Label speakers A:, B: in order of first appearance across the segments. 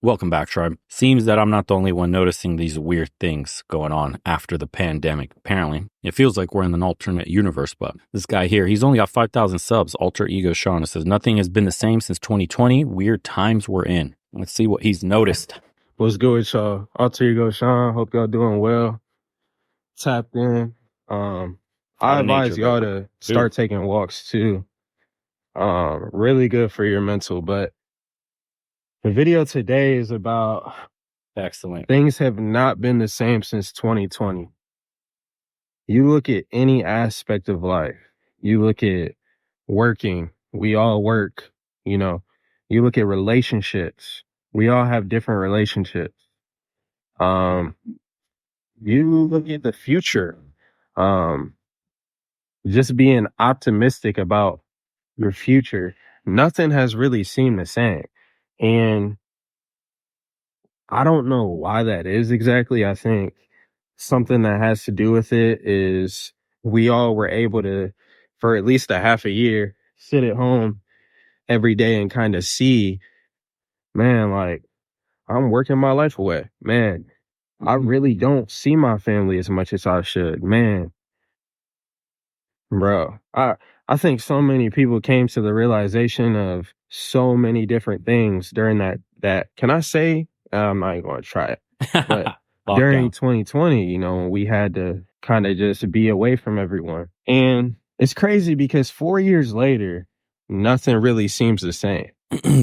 A: Welcome back, Tribe. Seems that I'm not the only one noticing these weird things going on after the pandemic. Apparently, it feels like we're in an alternate universe, but this guy here, he's only got 5,000 subs, Alter Ego Sean. It says, nothing has been the same since 2020. Weird times we're in. Let's see what he's noticed.
B: What's good with y'all? Alter Ego Sean. Hope y'all doing well. Tapped in. I advise y'all to start taking walks too. Really good for your mental. But the video today is about
A: Excellent.
B: things have not been the same since 2020. You look at any aspect of life. You look at working. We all work. You look at relationships. We all have different relationships. You look at the future. Just being optimistic about your future. Nothing has really seemed the same. And I don't know why that is exactly. I think something that has to do with it is we all were able to, for at least a half a year, sit at home every day and kind of see, man, like, I'm working my life away. Man, I really don't see my family as much as I should. Man, bro, I think so many people came to the realization of so many different things during that can I say, I'm not even going to try it, but during 2020, when we had to kind of just be away from everyone. And it's crazy because 4 years later, nothing really seems the same.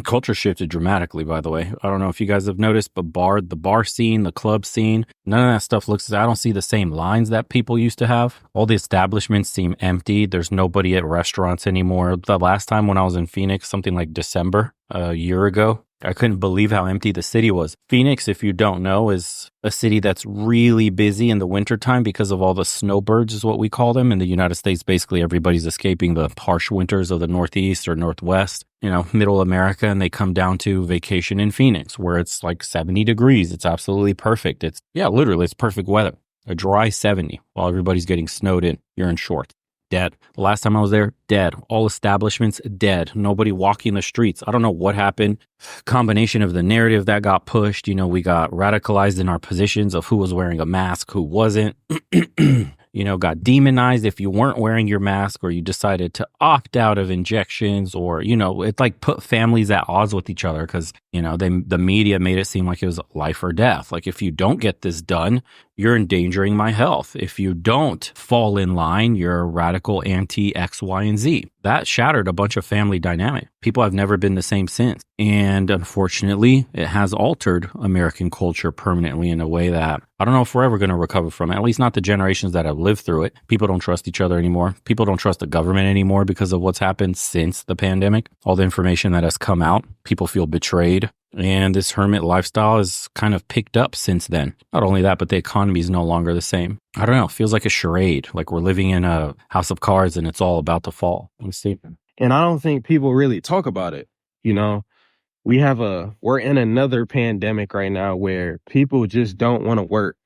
A: Culture shifted dramatically, by the way. I don't know if you guys have noticed, but the bar scene, the club scene, none of that stuff I don't see the same lines that people used to have. All the establishments seem empty. There's nobody at restaurants anymore. The last time when I was in Phoenix, something like December, a year ago, I couldn't believe how empty the city was. Phoenix, if you don't know, is a city that's really busy in the wintertime because of all the snowbirds is what we call them. In the United States, basically everybody's escaping the harsh winters of the Northeast or Northwest, middle America, and they come down to vacation in Phoenix where it's like 70 degrees. It's absolutely perfect. Literally, it's perfect weather. A dry 70 while everybody's getting snowed in. You're in shorts. Dead. The last time I was there, dead. All establishments, dead. Nobody walking the streets. I don't know what happened. Combination of the narrative that got pushed. We got radicalized in our positions of who was wearing a mask, who wasn't. Got demonized if you weren't wearing your mask or you decided to opt out of injections or, it like put families at odds with each other because, the media made it seem like it was life or death. Like if you don't get this done, you're endangering my health. If you don't fall in line, you're a radical anti X, Y, and Z. That shattered a bunch of family dynamic. People have never been the same since. And unfortunately, it has altered American culture permanently in a way that I don't know if we're ever going to recover from it, at least not the generations that have lived through it. People don't trust each other anymore. People don't trust the government anymore because of what's happened since the pandemic. All the information that has come out, people feel betrayed. And this hermit lifestyle has kind of picked up since then. Not only that, but the economy is no longer the same. I don't know. It feels like a charade, like we're living in a house of cards and it's all about to fall. Let's see.
B: And I don't think people really talk about it. We're in another pandemic right now where people just don't want to work.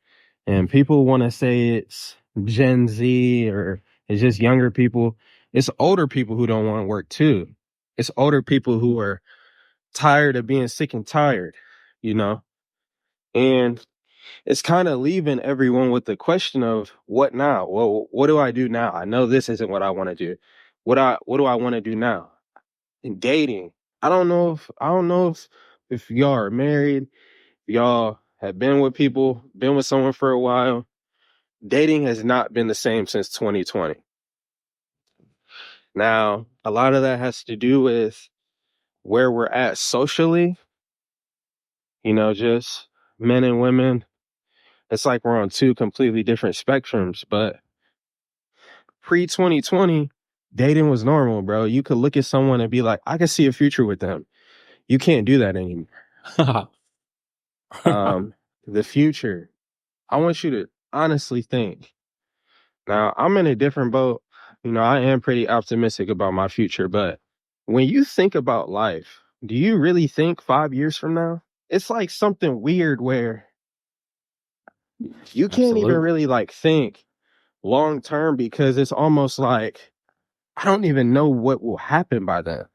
B: And people want to say it's Gen Z or it's just younger people. It's older people who don't want to work too. It's older people who are tired of being sick and tired, and it's kind of leaving everyone with the question of what now? Well, what do I do now? I know this isn't what I want to do. What do I want to do now? In dating, I don't know if y'all are married, y'all have been with someone for a while. Dating has not been the same since 2020. Now, a lot of that has to do with where we're at socially, just men and women. It's like we're on two completely different spectrums, but pre-2020, dating was normal, bro. You could look at someone and be like, I could see a future with them. You can't do that anymore. The future, I want you to honestly think. Now, I'm in a different boat. I am pretty optimistic about my future, but when you think about life, do you really think 5 years from now? It's like something weird where you can't even really think long term because it's almost like I don't even know what will happen by then.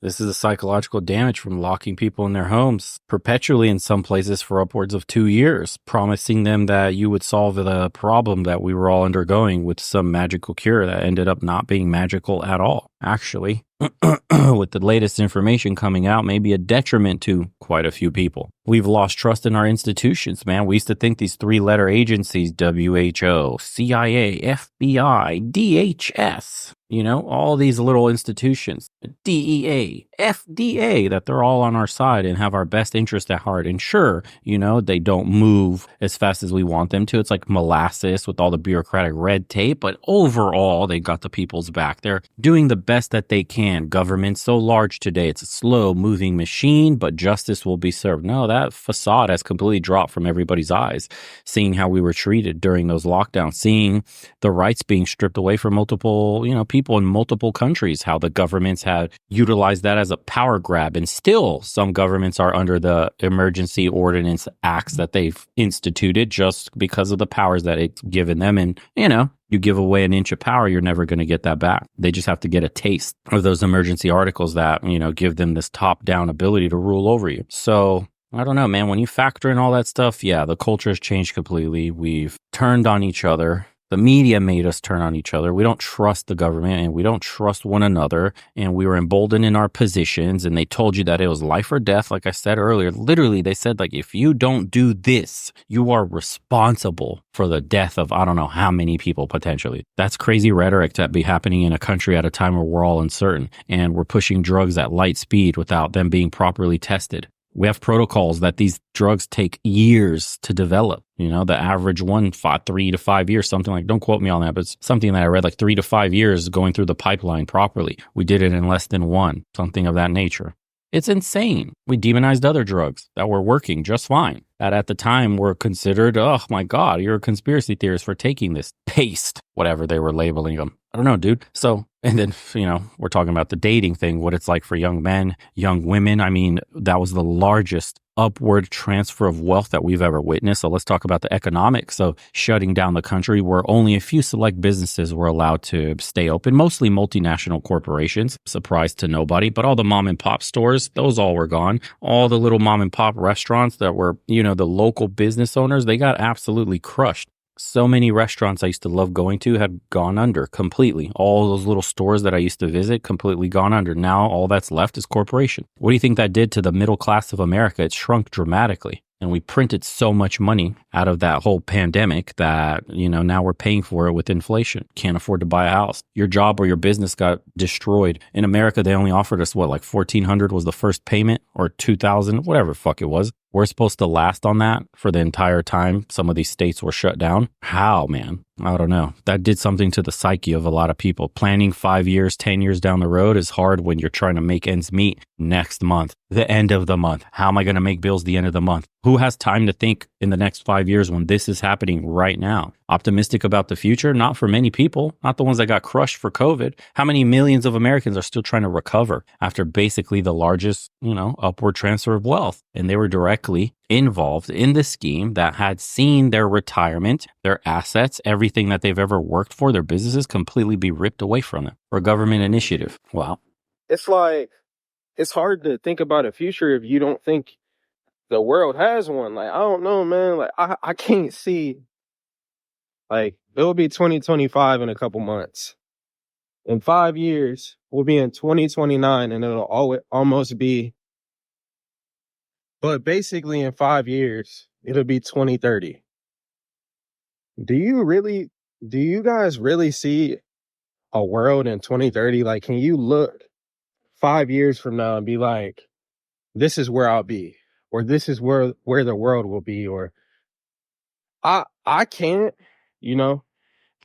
A: This is the psychological damage from locking people in their homes perpetually in some places for upwards of 2 years, promising them that you would solve the problem that we were all undergoing with some magical cure that ended up not being magical at all. Actually, with the latest information coming out, may be a detriment to quite a few people. We've lost trust in our institutions, man. We used to think these three-letter agencies, WHO, CIA, FBI, DHS, all these little institutions, DEA, FDA, that they're all on our side and have our best interest at heart. And sure, they don't move as fast as we want them to. It's like molasses with all the bureaucratic red tape, but overall, they got the people's back. They're doing the best that they can. Government's so large today, it's a slow moving machine, but justice will be served. No, that facade has completely dropped from everybody's eyes, seeing how we were treated during those lockdowns, seeing the rights being stripped away from multiple, people in multiple countries, how the governments had utilized that as a power grab. And still some governments are under the emergency ordinance acts that they've instituted just because of the powers that it's given them. And, you give away an inch of power, you're never going to get that back. They just have to get a taste of those emergency articles that, give them this top down ability to rule over you. So I don't know, man. When you factor in all that stuff, yeah, the culture has changed completely. We've turned on each other. The media made us turn on each other. We don't trust the government and we don't trust one another. And we were emboldened in our positions and they told you that it was life or death. Like I said earlier, literally they said, like, if you don't do this, you are responsible for the death of I don't know how many people potentially. That's crazy rhetoric to be happening in a country at a time where we're all uncertain and we're pushing drugs at light speed without them being properly tested. We have protocols that these drugs take years to develop. The average one, 3 to 5 years, something like, don't quote me on that, but it's something that I read, like 3 to 5 years going through the pipeline properly. We did it in less than one, something of that nature. It's insane. We demonized other drugs that were working just fine, that at the time were considered, oh my God, you're a conspiracy theorist for taking this paste, whatever they were labeling them. I don't know, dude. So, and then, we're talking about the dating thing, what it's like for young men, young women. I mean, that was the largest upward transfer of wealth that we've ever witnessed. So let's talk about the economics of shutting down the country where only a few select businesses were allowed to stay open, mostly multinational corporations, surprise to nobody, but all the mom and pop stores, those all were gone. All the little mom and pop restaurants that were, the local business owners, they got absolutely crushed. So many restaurants I used to love going to had gone under completely. All those little stores that I used to visit completely gone under. Now all that's left is corporation. What do you think that did to the middle class of America? It shrunk dramatically. And we printed so much money out of that whole pandemic that, now we're paying for it with inflation. Can't afford to buy a house. Your job or your business got destroyed. In America, they only offered us like $1,400 was the first payment, or $2,000, whatever the fuck it was. We're supposed to last on that for the entire time some of these states were shut down. How, man? I don't know. That did something to the psyche of a lot of people. Planning 5 years, 10 years down the road is hard when you're trying to make ends meet next month, the end of the month. How am I going to make bills the end of the month? Who has time to think in the next 5 years when this is happening right now? Optimistic about the future? Not for many people, not the ones that got crushed for COVID. How many millions of Americans are still trying to recover after basically the largest, upward transfer of wealth? And they were directly involved in the scheme that had seen their retirement, their assets, everything that they've ever worked for, their businesses completely be ripped away from them for a government initiative. Wow.
B: It's like, it's hard to think about a future if you don't think the world has one. Like, I don't know, man. Like, I can't see, like, it'll be 2025 in a couple months. In 5 years, we'll be in 2029 and it'll almost be, but basically in 5 years, it'll be 2030. Do you guys really see a world in 2030? Like, can you look 5 years from now and be like, this is where I'll be, or this is where the world will be, or I can't,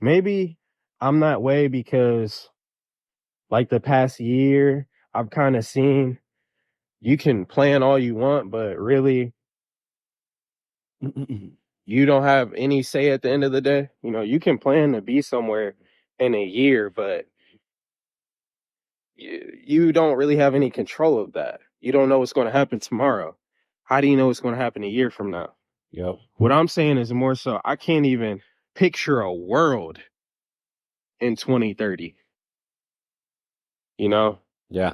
B: maybe I'm that way because like the past year, I've kind of seen you can plan all you want, but really you don't have any say at the end of the day. You can plan to be somewhere in a year, but you don't really have any control of that. You don't know what's going to happen tomorrow. How do you know what's going to happen a year from now?
A: Yep.
B: What I'm saying is more so, I can't even picture a world in 2030.
A: Yeah.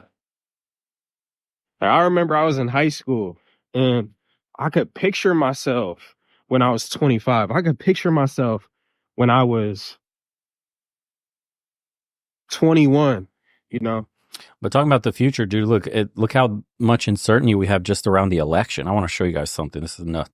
B: Like, I remember I was in high school and I could picture myself when I was 25. I could picture myself when I was 21, you know?
A: But talking about the future, dude, look how much uncertainty we have just around the election. I want to show you guys something. This is nuts.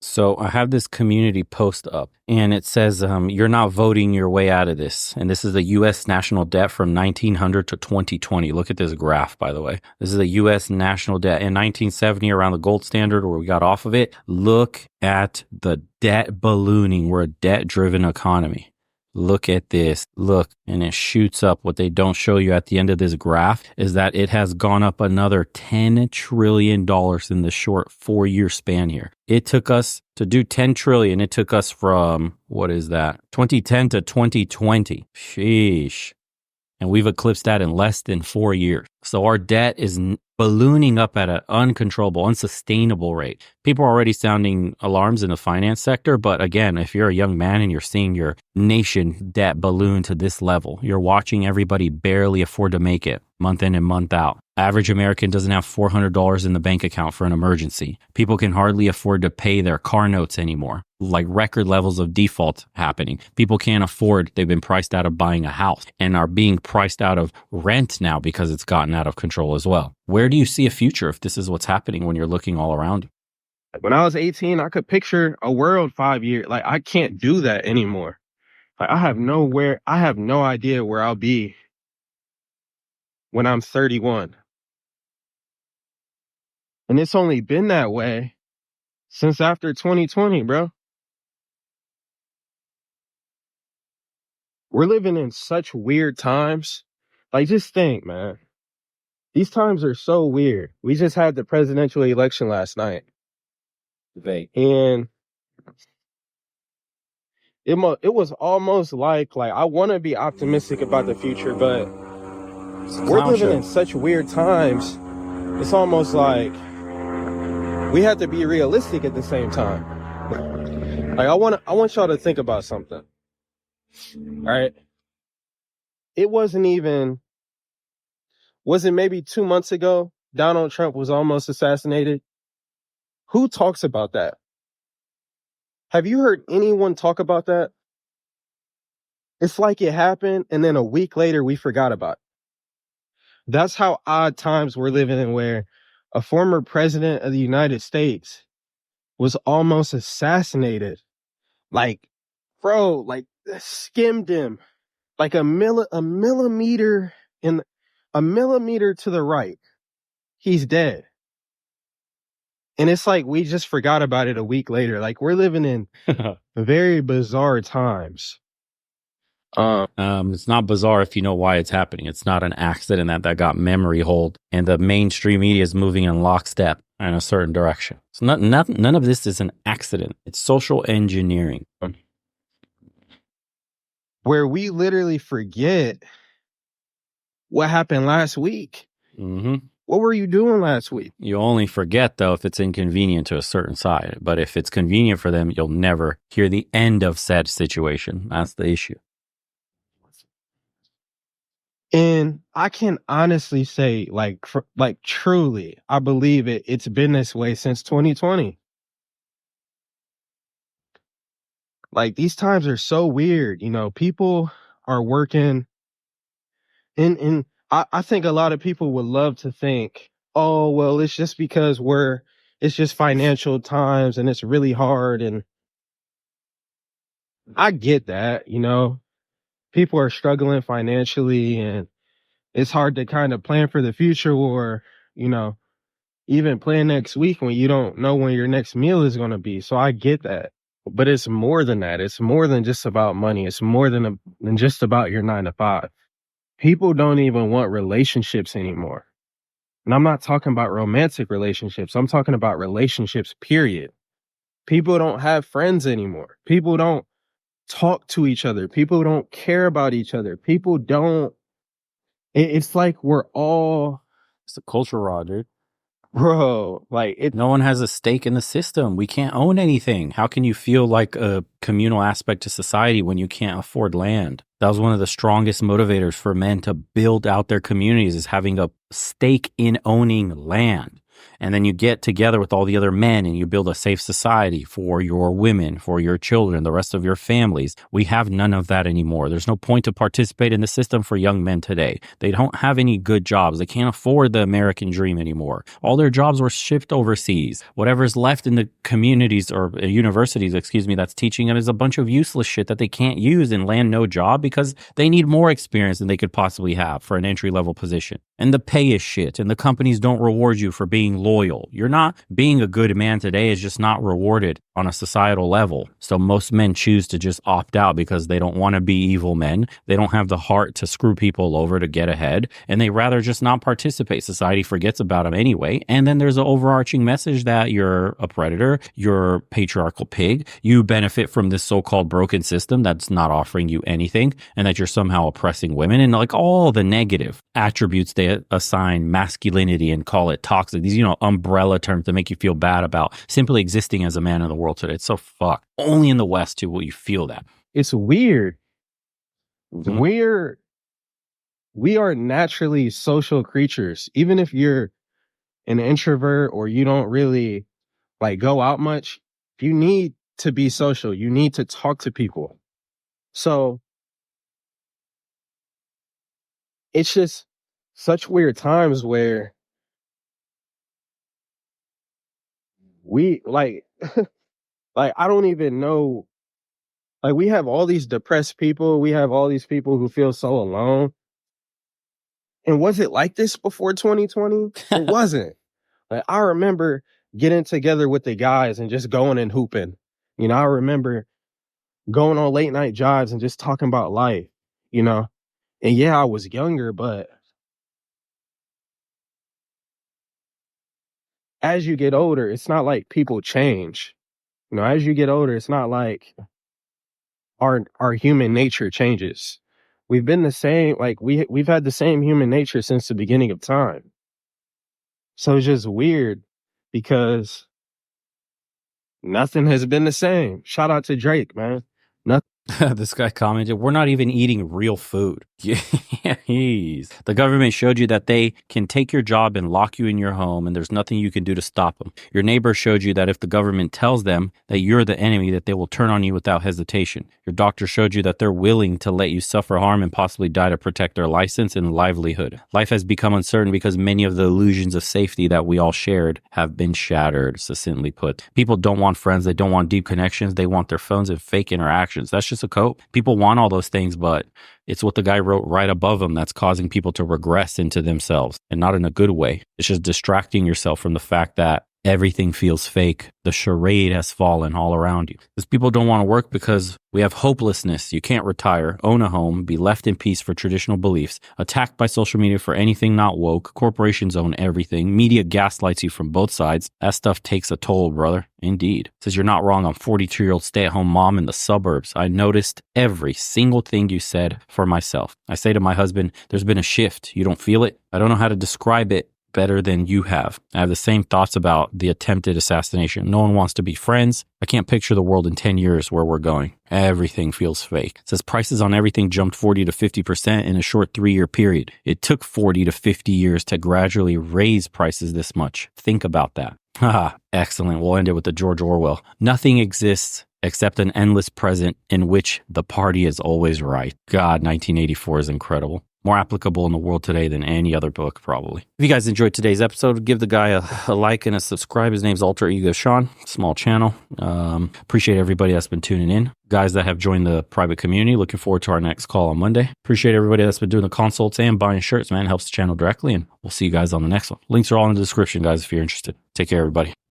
A: So I have this community post up, and it says, "You're not voting your way out of this." And this is the U.S. national debt from 1900 to 2020. Look at this graph, by the way. This is the U.S. national debt in 1970, around the gold standard, where we got off of it. Look at the debt ballooning. We're a debt-driven economy. Look at this. Look, and it shoots up. What they don't show you at the end of this graph is that it has gone up another $10 trillion in the short 4-year span here. It took us to do 10 trillion. It took us from, what is that? 2010 to 2020. Sheesh. And we've eclipsed that in less than 4 years. So our debt is ballooning up at an uncontrollable, unsustainable rate. People are already sounding alarms in the finance sector. But again, if you're a young man and you're seeing your nation debt balloon to this level, you're watching everybody barely afford to make it month in and month out. Average American doesn't have $400 in the bank account for an emergency. People can hardly afford to pay their car notes anymore. Like record levels of default happening. People can't afford, they've been priced out of buying a house and are being priced out of rent now because it's gotten out of control as well. Where do you see a future if this is what's happening when you're looking all around you?
B: When I was 18, I could picture a world 5 years. Like, I can't do that anymore. Like, I have no idea where I'll be when I'm 31. And it's only been that way since after 2020, bro. We're living in such weird times. Like, just think, man. These times are so weird. We just had the presidential election last night. And it was almost like I want to be optimistic about the future, but we're living in such weird times. It's almost like we have to be realistic at the same time. Like, I want y'all to think about something. All right. It was it maybe 2 months ago, Donald Trump was almost assassinated? Who talks about that? Have you heard anyone talk about that? It's like it happened, and then a week later, we forgot about it. That's how odd times we're living in, where a former president of the United States was almost assassinated. Like, bro, like, skimmed him. Like a millimeter to the right. He's dead. And it's like we just forgot about it a week later. Like, we're living in very bizarre times.
A: It's not bizarre if you know why it's happening. It's not an accident that got memory hold, and the mainstream media is moving in lockstep in a certain direction. So none of this is an accident. It's social engineering.
B: Where we literally forget what happened last week.
A: Mm-hmm.
B: What were you doing last week?
A: You only forget, though, if it's inconvenient to a certain side. But if it's convenient for them, you'll never hear the end of said situation. That's the issue.
B: And I can honestly say, truly, I believe it. It's been this way since 2020. Like, these times are so weird. You know, people are working and I think a lot of people would love to think, oh, well, it's just because it's just financial times and it's really hard. And I get that, you know, people are struggling financially and it's hard to kind of plan for the future, or, you know, even plan next week when you don't know when your next meal is going to be. So I get that. But it's more than that. It's more than just about money. It's more than just about your 9 to 5. People don't even want relationships anymore. And I'm not talking about romantic relationships. I'm talking about relationships, period. People don't have friends anymore. People don't talk to each other. People don't care about each other. People don't. It's like we're all.
A: It's a culture raw, dude.
B: bro. Like it.
A: No one has a stake in the system. We can't own anything. How can you feel like a communal aspect to society when you can't afford land? That was one of the strongest motivators for men to build out their communities, is having a stake in owning land. And then you get together with all the other men and you build a safe society for your women, for your children, the rest of your families. We have none of that anymore. There's no point to participate in the system for young men today. They don't have any good jobs. They can't afford the American dream anymore. All their jobs were shipped overseas. Whatever's left in the communities or universities, that's teaching them is a bunch of useless shit that they can't use and land no job because they need more experience than they could possibly have for an entry-level position. And the pay is shit, and the companies don't reward you for being loyal. You're not being a good man today is just not rewarded on a societal level. So most men choose to just opt out because they don't want to be evil men. They don't have the heart to screw people over to get ahead, and they rather just not participate. Society forgets about them anyway. And then there's an overarching message that you're a predator, you're a patriarchal pig, you benefit from this so-called broken system that's not offering you anything, and that you're somehow oppressing women, and like all the negative attributes they assign masculinity and call it toxic. These, umbrella terms that make you feel bad about simply existing as a man in the world today. It's so fucked. Only in the West too will you feel that.
B: It's weird.
A: Mhm.
B: We are naturally social creatures. Even if you're an introvert or you don't really like go out much, you need to be social. You need to talk to people. So it's just such weird times where we like I don't even know. Like we have all these depressed people. We have all these people who feel so alone. And was it like this before 2020? It wasn't. Like I remember getting together with the guys and just going and hooping. I remember going on late night drives and just talking about life, you know? And yeah, I was younger, but as you get older, it's not like people change. As you get older, it's not like our human nature changes. We've been the same, like we've had the same human nature since the beginning of time. So it's just weird because nothing has been the same. Shout out to Drake, man. Nothing.
A: This guy commented, we're not even eating real food. Jeez. The government showed you that they can take your job and lock you in your home, and there's nothing you can do to stop them. Your neighbor showed you that if the government tells them that you're the enemy, that they will turn on you without hesitation. Your doctor showed you that they're willing to let you suffer harm and possibly die to protect their license and livelihood. Life has become uncertain because many of the illusions of safety that we all shared have been shattered, succinctly put. People don't want friends. They don't want deep connections. They want their phones and fake interactions. That's just a cope. People want all those things, but it's what the guy wrote right above them that's causing people to regress into themselves, and not in a good way. It's just distracting yourself from the fact that everything feels fake. The charade has fallen all around you. Because people don't want to work because we have hopelessness. You can't retire, own a home, be left in peace for traditional beliefs, attacked by social media for anything not woke. Corporations own everything. Media gaslights you from both sides. That stuff takes a toll, brother. Indeed. Says you're not wrong. I'm 42-year-old stay-at-home mom in the suburbs. I noticed every single thing you said for myself. I say to my husband, there's been a shift. You don't feel it? I don't know how to describe it better than you have. I have the same thoughts about the attempted assassination. No one wants to be friends. I can't picture the world in 10 years where we're going. Everything feels fake. It says prices on everything jumped 40 to 50% in a short 3-year period. It took 40 to 50 years to gradually raise prices this much. Think about that. Haha, excellent. We'll end it with the George Orwell. Nothing exists except an endless present in which the party is always right. God, 1984 is incredible. More applicable in the world today than any other book, probably. If you guys enjoyed today's episode, give the guy a like and a subscribe. His name's Alter Ego Sean. Small channel. Appreciate everybody that's been tuning in. Guys that have joined the private community, looking forward to our next call on Monday. Appreciate everybody that's been doing the consults and buying shirts, man. Helps the channel directly, and we'll see you guys on the next one. Links are all in the description, guys, if you're interested. Take care, everybody.